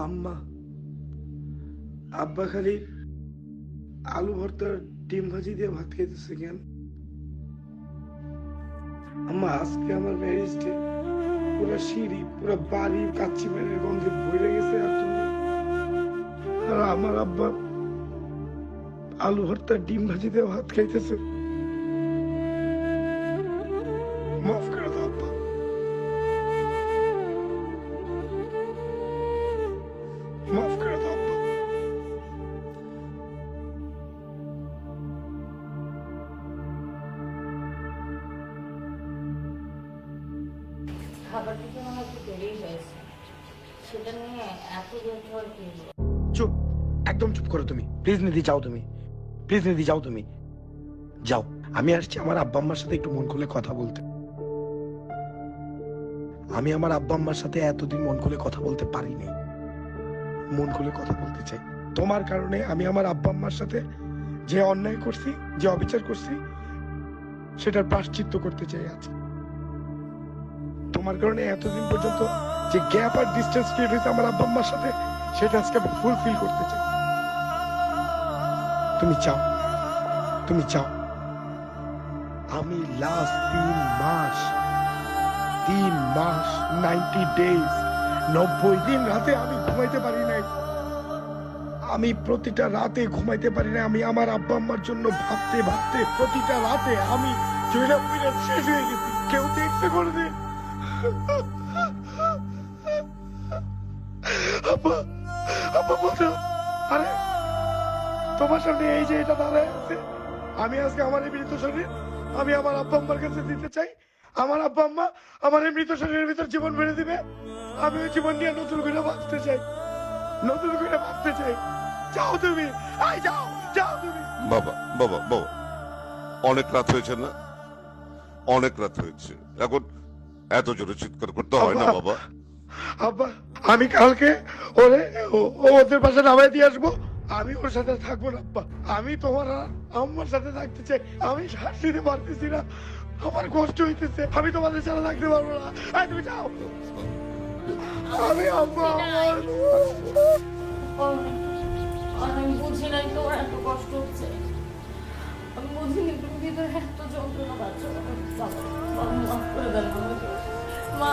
আম্মা, আব্বা খালি আলু ভর্তার ডিম ভাজি দিয়ে ভাত খাইতেছে কেন? আম্মা, আজকে আমার ম্যারেজ ডে। পুরো সিঁড়ি, পুরো বাড়ি কাচ্চি মেরের গন্ধে ভরে গেছে। আর আমার আব্বা আলু ভর্তার ডিম ভাজি দিয়ে ভাত খাইতেছে। মাফ করে দাও আব্বা। মাফ করে দাও আব্বা। খাবার থেকে আমার একটু দেরি হয়েছে, সেটা নিয়ে এত দূর ধর কি হলো? চুপ, একদম চুপ করো তুমি। প্লিজ নিধি যাও তুমি, প্লিজ নিধি যাও তুমি, যাও। আমি আসছি আমার আব্বা আম্মার সাথে একটু মন খুলে কথা বলতে। আমি আমার আব্বা আম্মার সাথে এতদিন মন খুলে কথা বলতে পারিনি। মন খুলে কথা বলতে চাই। তোমার কারণে আমি আমার আব্বা আম্মার সাথে যে অন্যায় করছি, যে অবিচার করছি, সেটার প্রায়শ্চিত্ত করতে চাই আজ। তোমার কারণে এতদিন পর্যন্ত যে গ্যাপ আর ডিস্টেন্স ক্রিয়েট হয়েছে আমার আব্বা আম্মার সাথে, সেটা আজকে আমি ফুলফিল করতে চাই। তুমি চাও, তুমি চাও। আমি লাস্ট 3 মাস 90 ডেজ 90 দিন রাতে আমি ঘুমাইতে পারি নাই। আমি প্রতিটা রাতে ঘুমাইতে পারি না। আমি আমার আব্বা আম্মার জন্য ভাবতে ভাবতে প্রতিটা রাতে আমি শেষ হয়ে গেছি। কেউ দেখতে করে দে। আব্বা, আব্বা বলতে, আরে তোমার সামনে এই যে এটা দাঁড়ায় আছে, আমি আজকে আমার এই মৃত শরীর আমি আমার আব্বা আম্মার কাছে দিতে চাই। আমার আব্বা আম্মা আমার এই মৃত শরীরের ভিতর জীবন বেড়ে দিবে। আমি ওই জীবন নিয়ে নতুন করে বাঁচতে চাই, নতুন করে বাঁচতে চাই। যাও তুমি, আই যাও, যাও তুমি। বাবা বাবা বাবা, অনেক রাত হয়েছে না? অনেক রাত হয়েছে, এখন এত জোরে চিৎকার করতে হয় না বাবা। আব্বা, আমি কালকে ওরে ওদের পাশে নামাই দিয়ে আসবো। আমি ওর সাথে থাকবো না আব্বা। আমি তোমার আর আম্মার সাথে থাকতে চাই। আমি শ্বাস নিতে পারতেছি না, আমার কষ্ট হইতেছে। আমি তোমাদের সাথে থাকতে পারবো না। আয় তুমি যাও। আমি আব্বা আমি বুঝি নাই তোমার এত কষ্ট হচ্ছে। আমি বুঝিনি তুমি ভিতরে এত যন্ত্রণা পাচ্ছ। বাবা, মাফ করে দেন আমাকে। মা